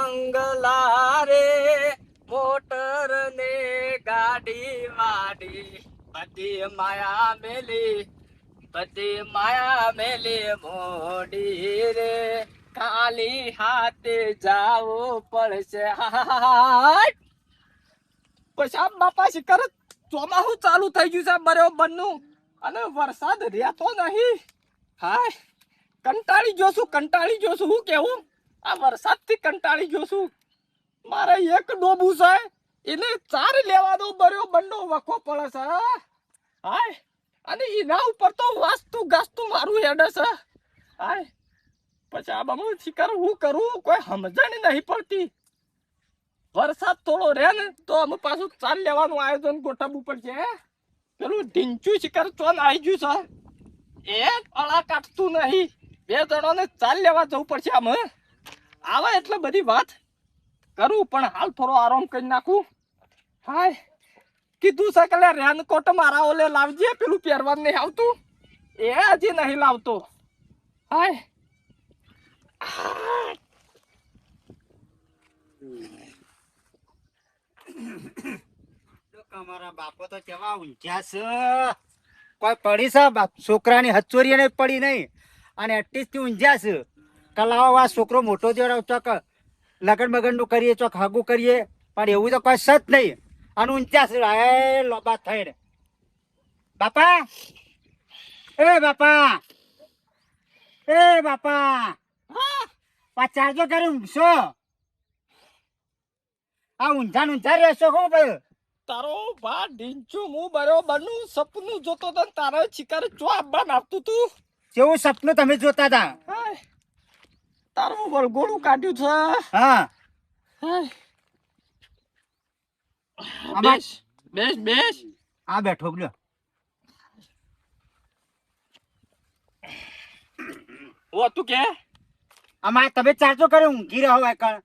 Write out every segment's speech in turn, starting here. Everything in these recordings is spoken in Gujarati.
બંગલા રે મોટર ને ગાડી વાડી બધી માયા મેલી મોડી રે ખાલી હાથે જાવું પડશે પછી આમ બાપા શિખર ચોમાસું ચાલુ થઈ ગયું છે બરોબર નું અને વરસાદ રહેતો નહીં હાય કંટાળી ગયો છું હું કેવું આ વરસાદથી કંટાળી ગયો છું મારે એક ડોબું છે એને 4 લેવા દો બરોબર નો વખો પડે છે હાય અને એના ઉપર તો ગાસ્તું મારું હેડે છે હાય પછી આ બમુ શિકાર હું કરું કોઈ સમજણ નહીં પડતી વરસાદ થોડો રહે ને તો અમે પાછું 4 લેવાનું આયોજન ગોઠવવું પડશે પેલું ઢીંચું શિકાર ચોન આવી ગયું છે એ અળા કાઢતું નહીં 2 જણોને 4 લેવા જવું પડશે આમ આવે એટલે બધી વાત કરું પણ હાલ થોડો આરામ કરી નાખું હાય કીધું છે કે રેનકોટ મારા ઓલે લાવજે પેલું પહેરવાનું નહીં આવતું એ હજી નહીં લાવતો હાય અમારા બાપો તો કેવા ઊંઘ્યા છે કોઈ પડી છે છોકરાની હચોરી નહીં પડી નહીં અને એટલીસ્ટ ઊંઘ્યા છે કલાઓ આ છોકરો મોટો થયો ચોક લગન બગન નું કરીએ ચોક હગું કરીએ પણ એવું તો કોઈ સત નહીં અને ઊંઘ્યા છે એ લોબા થઈને બાપા એ બાપા ચાર્જો કરી ઊંઘશો આ ઊંઝા રહેશો હો ભાઈ તારો બા ઢીંચું હું બરોબર નું સપનું જોતો તો તારા શિકાર ચો આપવા આપતું તું કેવું સપનું તમે જોતા હતા તારું વળગોળું કાઢ્યું છે હા બેસ આ બેઠો લ્યો ઓ તું કે અમારે તમે ચાર્જો કરે ઊંઘી રહ્યો એકણ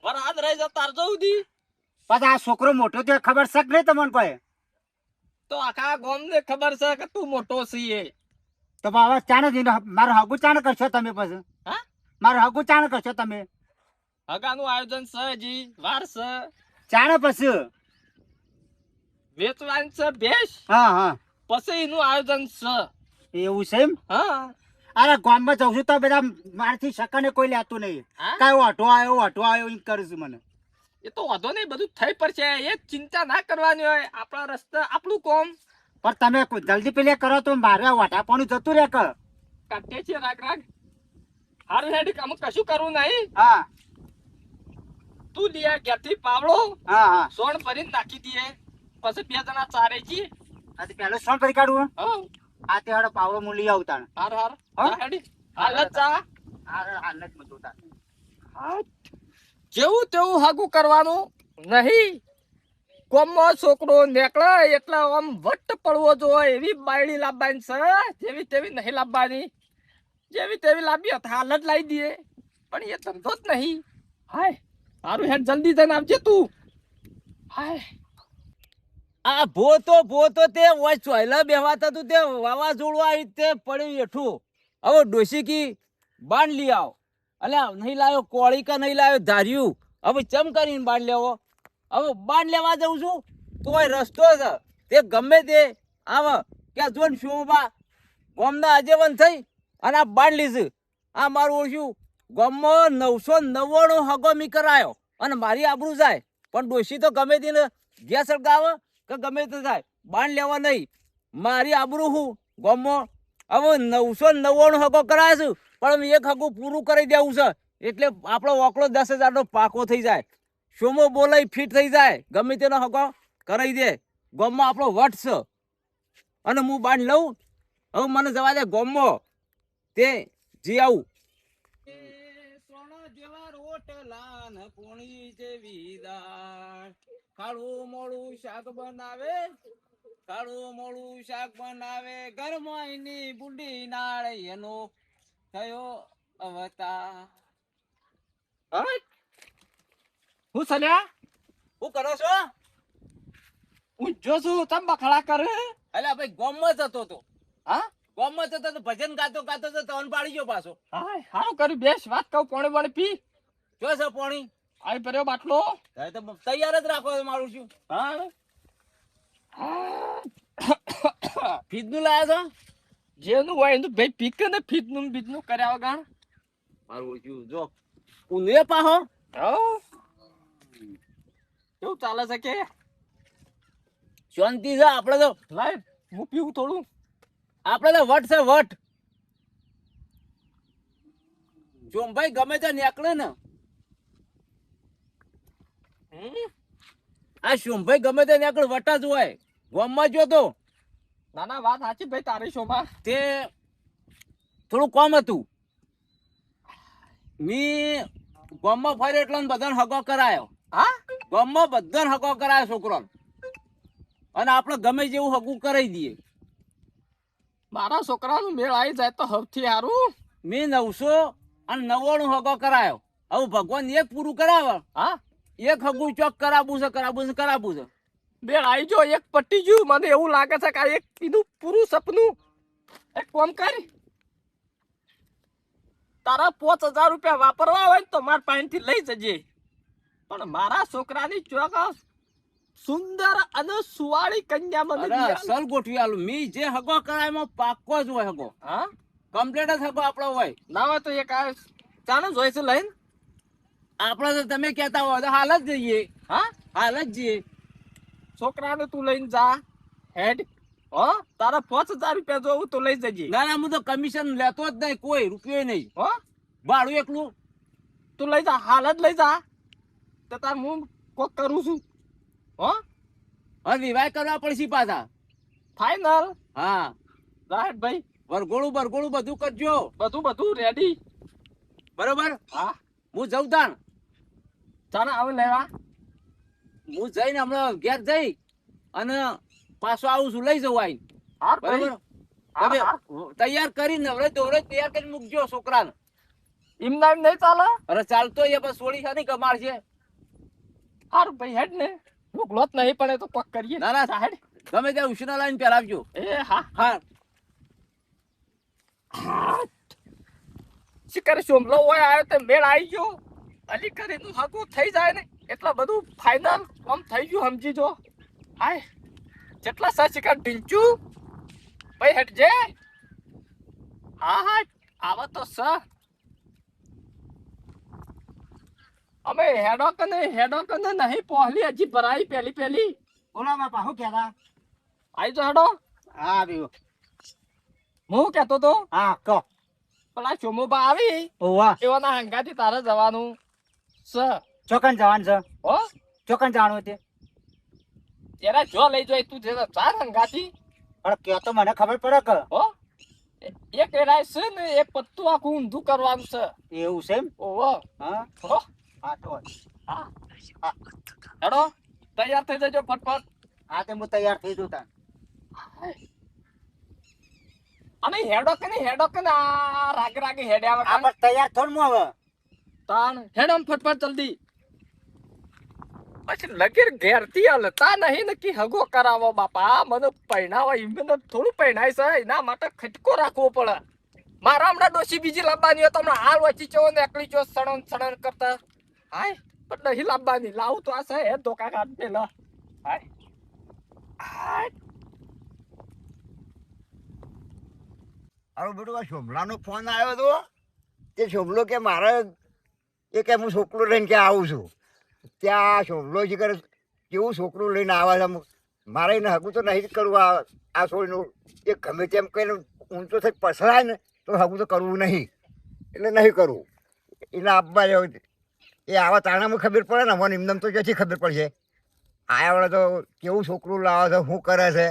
વરાદ રહી જા તાર જઉદી પછી આ છોકરો મોટો થયો ખબર છે કે નહીં તમને કોઈ તો આખા ગામ ને ખબર છે કે તું મોટો છીએ તો બાબા ચાણ મારું હગું ચાણ કરશો તમે પછી હા મારું હગું ચાણ કરશો તમે હગાનું આયોજન છે જી વાર છે ચાણ પછી વેચવાનું છે ભેસ હા પછી એનું આયોજન છે એવું છે એમ હા અરે ગામમાં જઉં છું તો બધા મારથી શકને કોઈ લેતું નહીં કઈ વાટો આવ્યો એમ કરું છું મને એ તો વાંધો નહીં બધું થઈ પડશે એ ચિંતા ના કરવાની હોય આપણા રસ્તા આપણું કોમ પણ તમે જલ્દી પેલે કરો તો મારે વાટા પાણી જતું રહે કે કાઢે છે રાગ હારું હેડ કામ કશું કરવું નહીં હા તું લે ઘેરથી પાવડો હા સોણ ભરીને નાખી દઈએ પછી 2 જણા ચારે જી આ પેલો સોન કરી કાઢવું હા આ તે હાડો પાવડો હું લઈ આવતા હાર હેડી હાલત જા હાલત માં જોતા હા જેવું તેવું હાગું કરવાનું નહીં કોમમાં છોકરો નીકળે એટલે આમ વટ પડવો જોઈએ એવી બાયડી લાવવાની છે જેવી તેવી નહીં લાવવાની જેવી તેવી લાવી હતી હાલ જ લાવી દઈએ પણ એ ધંધો જ નહીં હાય સારું હેડ જલ્દી જઈને આવજે તું હાય આ ભો તો તે વોચ ચોયલા બેવાતા તું તે વાવાઝોડું આવી તે પડ્યું એઠું હવે ડોશી કી બાંધ લઈ આવ અલ્યા નહીં લાવ્યો કોળી કે નહીં લાવ્યો ધાર્યું હવે ચમ કરીને બાંધ લેવો હવે બાંધ લેવા જઉં છું તો કોઈ રસ્તો છે તે ગમે તે આવ કે જોન શોભા ગોમના આજીવન થઈ અને આ બાંધ લીધું આ મારું ઓછું ગોમમાં 999 હગો મી કરાયો અને મારી આબરૂ જાય પણ ડોશી તો ગમે તેને ગેસ સળગાવે કે ગમે તે થાય બાંધ લેવા નહીં મારી આબરૂ હું ગોમમાં હવે 999 હગો કરાય છે પણ એક હગું પૂરું કરી દેવું છે એટલે આપણો ઓકળો 10,000 નો પાકો થઈ જાય શોમો બોલાઈ ફિટ થઈ જાય ગમે તેનો હગો કરાવી દે ગોમમાં આપણો વટ છે અને હું બાંધ લઉં હવે મને જવા દે ગોમમાં તે જી આવું સોના જેવા રોટલા ને પોણી જેવી દાળ કાળું મોળું શાક બનાવે ઘરમાં એની બુડી નાળ એનો થયો અવતાર હું સલ્યા શું કરો છો ઊંઝો છું તમ બખડા કરે એટલે ભાઈ ગોમમાં જતો તો હા ગોમમાં જતો તો ભજન ગાતો તો તન પાડી ગયો પાછો હાય હારું કર્યું બેસ વાત કહું પોણી પી જો છે પોણી આઈ ભર્યો બાટલો તારે તો તૈયાર જ રાખો મારું શું હા ફીજનું લાયા છો જેનું હોય એનું ભાઈ પીક ને ફીજનું ને બીજનું કર્યા વગર મારું શું જો ઉને પાહો હો કેવું ચાલે છે કે શાંતિ છે આપણે તો લાય હું પીવું થોડું આપણે તો વટ છે વટ ચોંભાઈ ગમે તે નીકળે ને આ શોભાઈ ગમે તે નીકળે વટ જ હોય ગામમાં જો તો ના ના વાત સાચી ભાઈ તારી શોભા તે થોડું કમ હતું મી ગામમાં ફર્યો એટલે બધાને હગો કરાયો હા ગામમાં બધાને હગો કરાયો છોકરાને અને આપણે ગમે જેવું હગું કરાવી દઈએ મારા છોકરાનું મેળ આવી જાય તો સૌથી સારું મેં 999 હગો કરાયો હવે ભગવાન એક પૂરું કરાવે હા એક હગું ચોક કરાવવું છે મેળ આવી જો એક પટ્ટી ગયું મને એવું લાગે છે કે આ એક કીધું પૂરું સપનું એક કામ કરી તારા 5000 રૂપિયા વાપરવા હોય ને તો મારા પાસેથી લઈ જજે પણ મારા છોકરાની ચોક સુંદર અને સુવાળી કન્યા મને અરે દિયા. અસલ ગોઠવી આલું મી જે હગો કરાય એમાં પાક્કો જ હોય હગો હા કમ્પ્લીટ જ હગો આપણો હોય ના હોય તો એક આ ચાનો જોઈ છે લઈને આપણે તો તમે કહેતા હોય તો હાલ જ જઈએ હા હાલ જ જઈએ છોકરાને તું લઈને જા હેડ હો તારા 5000 રૂપિયા જોવું તો લઈ જજે ના ના હું તો કમિશન લેતો જ નહીં કોઈ રૂપિયો નહીં હો ભાડું એકલું તું લઈ જા હાલ જ લઈ જા તો તાર હું કોક કરું છું હો હવે વિવાહ કરવા પડશે પાછા ફાઈનલ હા રાઈટ ભાઈ વરગોળું બધું કરજો બધું રેડી બરોબર હા હું જઉં તાણ ચાને આવે લેવા હું જઈને હમણાં ઘેર જઈ અને પાછો આવું છું લઈ જવું આવીને હાર બરોબર ભાઈ હાર, તમે હાર. તૈયાર કરીને નવરે દોરે તૈયાર કરીને મૂકજો છોકરાને એમના એમ નહીં ચાલે અરે ચાલતો એ બસ સોળી સાથે કમાડ છે હાર ભાઈ હેડ ને મોકલો જ નહીં પડે તો કોક કરીએ ના ના જા હેડ ગમે ત્યાં ઉષ્ણા લાઈન પહેરાવજો એ હા હા શિકાર સોમલો હોય આવ્યો તો મેળ આવી ગયો અલી કરીને હગું થઈ જાય ને એટલા બધું ફાઇનલ આમ થઈ ગયું સમજી જો હાય જેટલા સા શિકાર ઢીંચું ભાઈ હેડજે હા હા આવા તો સ અમે હેડો કને નહીં પહોલી હજી ભરાઈ પેલી બોલો બાપા શું કહેતા આઈ જો હેડો હા આવ્યો હું કહેતો તો હા કહો પેલા ચોમોબા આવી ઓવા એવાના હંગાથી તારે જવાનું સ ચોકન જવાનું છે હો ચોકન જવાનું તે એરા જો લઈ જોઈ તું જે ચાર હંગાથી પણ કે તો મને ખબર પડે કે હો એક એરાય છે ને એક પત્તું આખું ઊંધું કરવાનું છે એવું છે એમ ઓહો હા હો હા તો હા હેડો તૈયાર થઈ જજો ફટફટ હા તે હું તૈયાર થઈ જઉં તાન અને હેડો કે ને આ રાગે હેડ્યા આ વગર બસ તૈયાર થોડ હું હવે તાણ હેડમ ફટફટ જલ્દી પછી લગીર ઘેરથી હલતા નહીં ને કે હગો કરાવો બાપા મને પહેણાવો એમને થોડું પહેણાય છે એના માટે ખટકો રાખવો પડે મારા હમણાં ડોસી બીજી લાવવાની હોય તો હમણાં હાલ વચ્ચી ચો ને એકલી ચો સડન કરતા હાય પણ નહીં લાવવાની લાવું તો આ છે હે ધોકા કાઢ પેલા હાય હાય અરે બેટું આ શોભલાનો ફોન આવ્યો હતો તે શોભલો કે મારે એ કે હું છોકરું લઈને ક્યાં આવું છું ત્યાં શોભલો છે કરે કેવું છોકરું લઈને આવે છે મારે એને હગું તો નહીં જ કરવું આ છોડીનું એ ગમે તેમ કહીને ઊંચો થઈ પસરાય ને તો હગું તો કરવું નહીં એટલે નહીં કરવું એને આપવા જાવ એ આવા તાણામાં ખબર પડે ને મને એમને તો ક્યાંથી ખબર પડશે આયા વાળા તો કેવું છોકરું લાવે છે શું કરે છે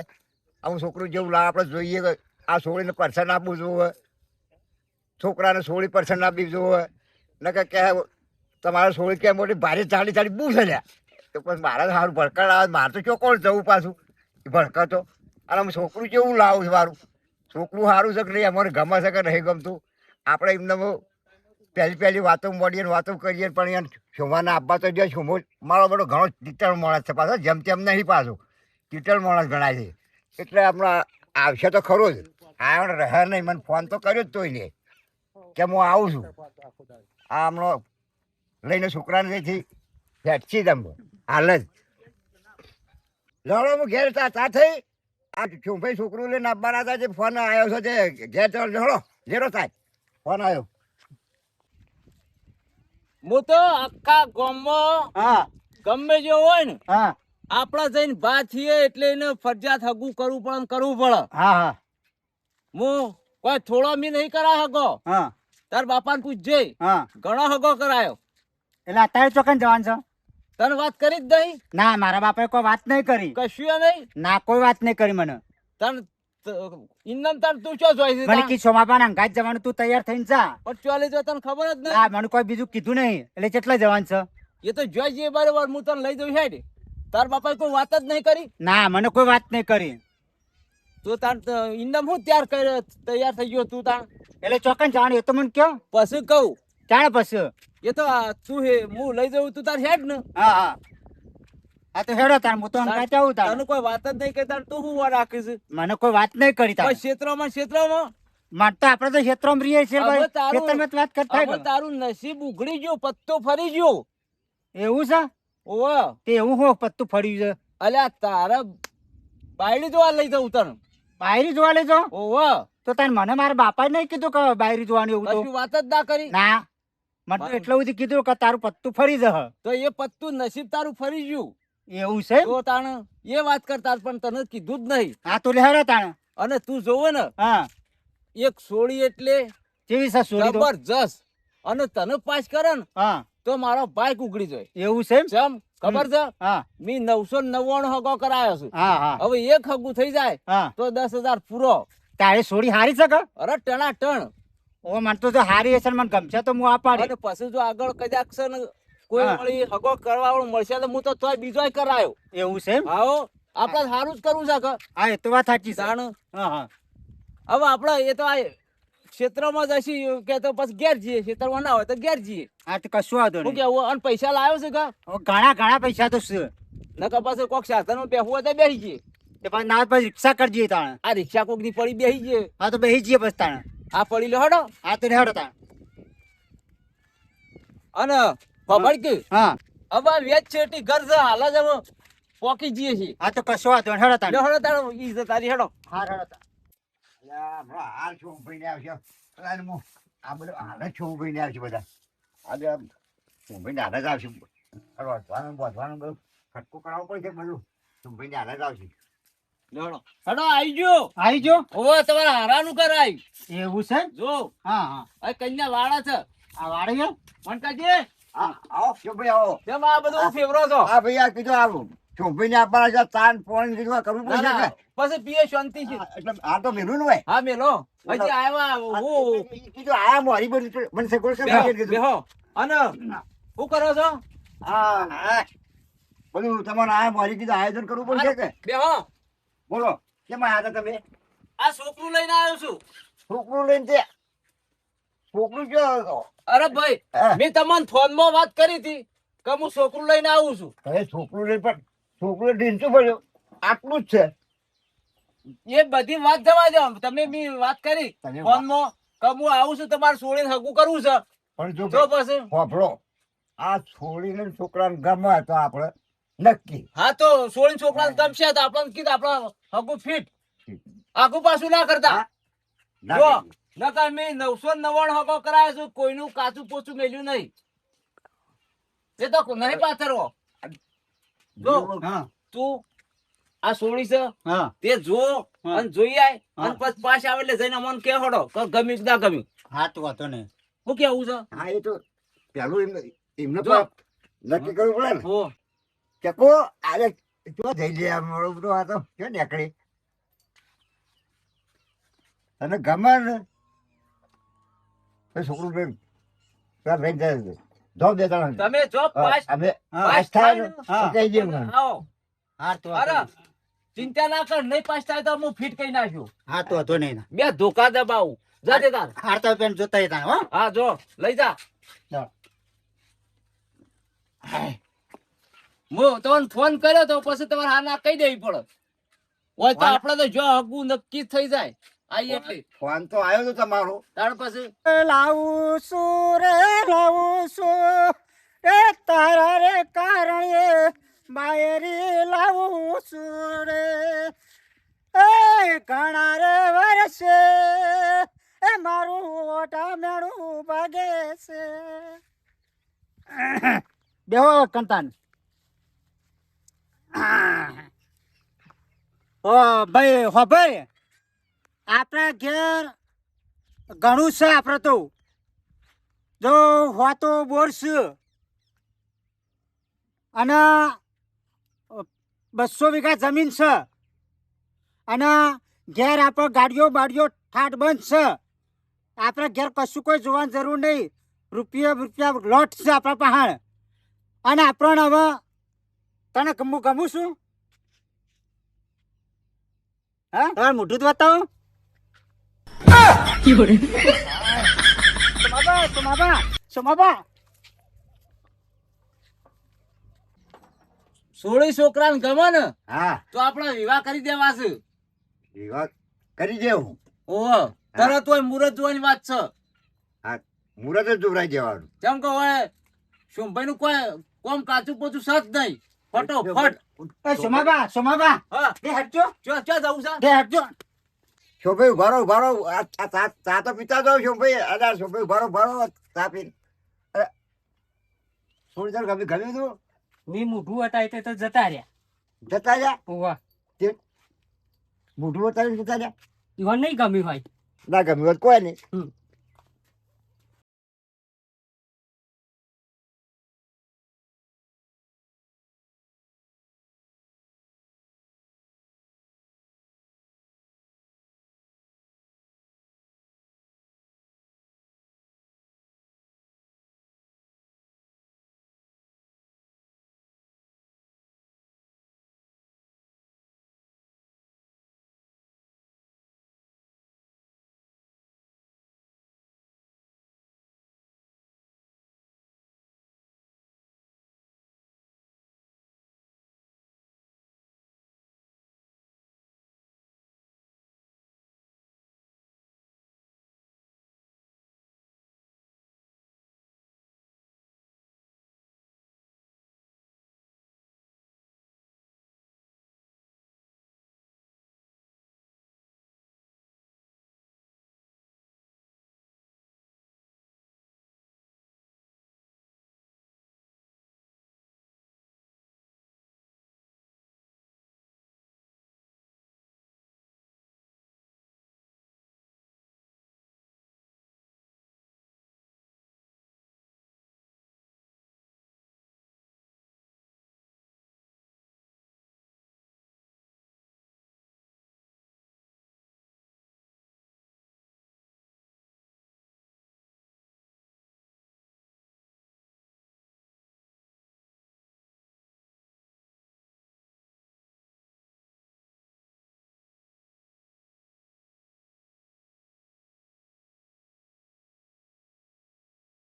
આવું છોકરું જેવું લાવે આપણે જોઈએ કે આ છોડીને પર્સન આપવું જોવે છોકરાને 16% આપવી જોવે ને કે તમારે છોડી કે મોટી ભારે ચાલી બૂ છે લ્યા તો પછી મારે સારું ભડકડ આવે મારે તો ક્યાં કોણ જવું પાછું એ ભડકતો અને આમ છોકરું કેવું લાવું છે મારું છોકરું સારું છે કે નહીં અમારે ગમે છે કે નહીં ગમતું આપણે એમને પહેલી વાતો મળીએ ને વાતો કરીએ પણ અહીંયા શોભાને આપવા તો જે શોભો મારો બધો ઘણો ટીટળ માણસ છે પાછો જેમ તેમ નહીં પાછું ટીટળ માણસ ગણાય છે એટલે હમણાં આવશે તો ખરો જ આવ્યો રહે નહીં મને ફોન તો કર્યો જ તોય લે કે હું આવું છું આ હમણાં લઈને છોકરાને જઈથી ફેટછી તમે હાલ જ લડો હું ઘેર તા થઈ આ છોભાઈ છોકરું લઈને આપવાના હતા જે ફોન આવ્યો છે તે ઘેર ચાલ લડો લેરો થાય ફોન આવ્યો હું તો આખા ગામમાં હા ગમે જે હોય ને હા આપડા જઈને ભા છીએ એટલે એને ફરજિયાત હગું કરવું પડે ને કરવું પડે. હા હા હું કોઈ થોડો મી નહીં કરાય હગો. હા તાર બાપાને પૂછજે, હા ઘણો હગો કરાયો. એટલે અત્યારે ચોકન જવાનું છે? તને વાત કરી જ નહીં? ના મારા બાપાએ કોઈ વાત નહીં કરી. કશું નહીં. ના કોઈ વાત નહીં કરી મને. તને ઇન્નમ તાર તું ચો જોઈ છે? મને કી સોમાબાના અંગાત જવાનું તું તૈયાર થઈને જા. પણ ચોલી જો તને ખબર જ નહીં. હા મને કોઈ બીજું કીધું નહીં એટલે કેટલા જવાનું છે? એ તો જોઈ જઈએ બરોબર, હું તને લઈ જઉં છે. તાર બાપાએ કોઈ વાત જ નહીં કરી? ના મને કોઈ વાત નહીં કરી. તું તાર ઇન્નમ હું તૈયાર થઈ ગયો તું તાર? એટલે ચોકન જવાનું એ તો મને કયો પછી કહું જાણે પછી. એ તો તું હે હું લઈ જઉં તું તાર હેડ ને. હા હા હા તો હેડો તાર હું તો અંગાત આવું તાર. તને કોઈ વાત જ નહીં કરી તાર તું શું રાખીશ? મને કોઈ વાત નહીં કરી તાર. ક્ષેત્રમાં માટે તો આપણે તો ક્ષેત્રમાં રહીએ છીએ ભાઈ. હવે તારું- ખેતરમાં જ વાત કરતા હવે તારું નસીબ ઉઘડી ગયું, પત્તો ફરી ગયો. એવું છે? ઓવે તે એવું હો પત્તું ફળ્યું છે? અલ્યા તારા બાયડી જોવા લઈ જવું તને. બાયરી જોવા લેજો? ઓવે તો તાર મને મારા બાપાએ નહીં કીધું કે બાયરી જોવાનું એવું તો. કશું વાત જ ના કરી. ના મને તો એટલું બધું કીધું કે તારું પત્તું ફરી જશે. તો એ પત્તું નસીબ તારું ફરી ગયું. એવું છે? તો તાણ એ વાત કરતા પણ તને કીધું જ નહીં. હા તો લેહડો તાણ. અને તું જોવે ને હા એક સોળી એટલે કેવી છે સોરી તો? જબરજસ્ત. અને તને પાસ કરે ને હા તો મારો બાઈક ઉગડી જાય. એવું છે? ચમ ખબર છે? હા મી 999 હગો કરાયો છું. હા હા હવે એક હગું થઈ જાય હા તો 10,000 પૂરો. તારે સોરી હારી છે કે? અરે ટણા ટણ. ઓ મને તો જો હારી હશે ને મને ગમશે તો હું આ પાડી. અને પછી જો આગળ કદાચ છે ને કોઈ હા. વળી હગો કરવા વાળું મળશે તો હું તો તોય બીજોય કરાયો. એવું છે? આવો આપણે સારું જ કરવું છે કે હા એ તો વાત સાચી છે. જાણ. હા હા હવે આપણે એ તો આ ક્ષેત્રમાં જશી કે તો પછી ઘેર જઈએ, ક્ષેત્રમાં ના હોય તો ઘેર જઈએ. હા તો કશું વાંધો શું નહીં. કેવું? અને પૈસા લાવ્યો છે કે હવે ઘણા ઘણા પૈસા તો છે. નકર પછી કોક સાધનમાં બેસવું હોય તો બેસી જઈએ. તે પછી ના પછી રિક્ષા કરજે તાણે. આ રિક્ષા કોક ની પડી બેસી જઈએ. હા તો બેસી જઈએ પછી તાણે. આ પડી લો હડો. હા તો લેહડો તાણે. અને ખબર કે હા હવે વેચ છેટી ઘર છે હાલ જ હવે પોકી જઈએ છીએ. હા તો કશું વાંધો નહીં. હેડો તાણે. લો હડો તારો ઈ છે તારી હેડો. હા હેડો તાણે. અલ્યા, હમણાં હાલ છોભાઈને આવશે અને હું આ બધું હાલ જ છોભાઈને આવશે બધા આજે છોભાઈને હાલ જ આવશે વધવાનું બધું ખટકો કરાવવો પડશે બધું છોભાઈને હાલ જ આવશે લો હડો. હડો આવી ગયો. આવી જો? ઓવે તમારે હારાનું કરાય. એવું છે? જો હા હા આ કન્યા વાળા છે. આ વાળી છે? મનકાજી આવો છોભાઈ આવો કેમ આ બધું ફેવરો છો? હા ભાઈ આ કીધું આવું છોભાઈને આપવાના છે તાન પોણી કીધું આ કરવું ના, પડશે ના, કે પછી પીએ શાંતિ છે. એટલે આ તો મેલું ને ભાઈ હા મેલો હજી આવ્યા હું કીધું આયા મોરી બધી મને સગવડ બેહો, છે કીધું બેહો. અને શું કરો છો? હા બધું તમારે આયા મોરી કીધું આયોજન કરવું પડશે કે બેહો. બોલો કેમ આયા હતા તમે આ છોકરું લઈને આવ્યો છું. છોકરું લઈને તે છોકરું જો અરે ભાઈ હા. મેં તમને ફોનમાં વાત કરી હતી કે હું છોકરું લઈને આવું છું. હવે છોકરું લઈને પણ છોકરું ઢીંચું પડ્યું આટલું જ છે એ બધી વાત જવા દો. તમે મેં વાત કરી તમે ફોનમાં કે હું આવું છું તમારે છોડીને હગું કરવું છે. પણ જો તો પછી ફોફળો આ છોડીને છોકરાને ગમે તો આપણે નક્કી હા તો છોડીને છોકરાને ગમશે તો આપણને કીધું આપણે હગું ફીટ આગુ પાછું ના કરતા. ના જો કરીએ. નકર મેં 999 હગો કરાયો છું, કોઈનું કાચું પોચું મેલ્યું નહીં. એ તો નહીં પાથરવો. જો હા તું આ છોડી છે હા તે જો હા. અને જોઈ આય હા. અને પછી પાછા આવે એટલે જઈને અમને કે હડો કે ગમ્યું કે ના ગમ્યું. હા તો વાંધો નહીં. શું કેવું છે? હા એ તો પેલું એમને જો. પણ નક્કી કરવું પડે ને હો કે કો આજે જો જઈ લે મારો બધો આ તો ક્યાં નીકળી તને ગમે ને તો છોકરું બેન ત્યાં લઈને જાય છે જો બે ત્રણ તમે જો પાસ અમે હા. પાસ થાય ને હા. તો કહી દે મને આવો. હા તો વાંધો અરે નહીં. ચિંતા ના કર, નહીં પાસ થાય તો હું ફીટ કરી નાખ્યું. હા તો વાંધો નહીં. બે ધોકા દબાવું જાતે તાર. હારતા પેન જોતા હતા હો. હા જો લઈ જા. ચાલ. હું તમને ફોન કર્યો તો પછી તમારે હા ના કહી દેવી પડે. હોય તો ફોન- આપણે તો જો હગું નક્કી જ થઈ જાય. આઈ એટલે ફોન તો આવ્યો તો તમારો તાર પછી લાવું છું રે લાવું છું એ તારા રે કારણે બાયરી લાવું છું રે એ ઘણા રે વર્ષે એ મારું ઓટા મેળું ભાગે છે બેહો કંતાન ઓ ભાઈ હો ભાઈ આપણા ઘેર ઘણું છે આપણે તો જો હોતો બોર છે અને 200 વીઘા જમીન છે અને ઘેર આપણે ગાડીઓ બાડીઓ ઠાઠ બંધ છે આપણે ઘેર કશું કોઈ જોવાની જરૂર નહીં રૂપિયા લોટ છે આપણા પહાડ અને આપણને હવે તને ગમું છું હા તમારે મોઢું જ બતાવો સોમાબા સોળી છોકરાને ગમે ને હા તો આપણે વિવાહ કરી દેવા છે. વિવાહ કરી દેવું. ઓહો તરત હોય મુહૂર્ત જોવાની વાત છે. હા મુહૂર્ત જ જોવરાઈ દેવાનું. કેમ કે હવે સોમભાઈ નું કોઈ કોમ કાચું પોચું સત નહીં ફટોફટ. સોમાબા હા બે હટજો ચો જવું છે. બે હટજો શોભાઈ ઉભારો ચા તો પીતા જાઓ શોભાઈ. અરે શોભાઈ ઉભારો ચા પી. અરે થોડી દર ગમ્યું તું મેં મોઢું હટાય તો જતા રહ્યા. જતા રહ્યા વાહ, મોઢું બતાવીને જતા રહ્યા. ઈવન નહીં ગમ્યું હોય. ના ગમ્યું હોત કોઈ નહીં.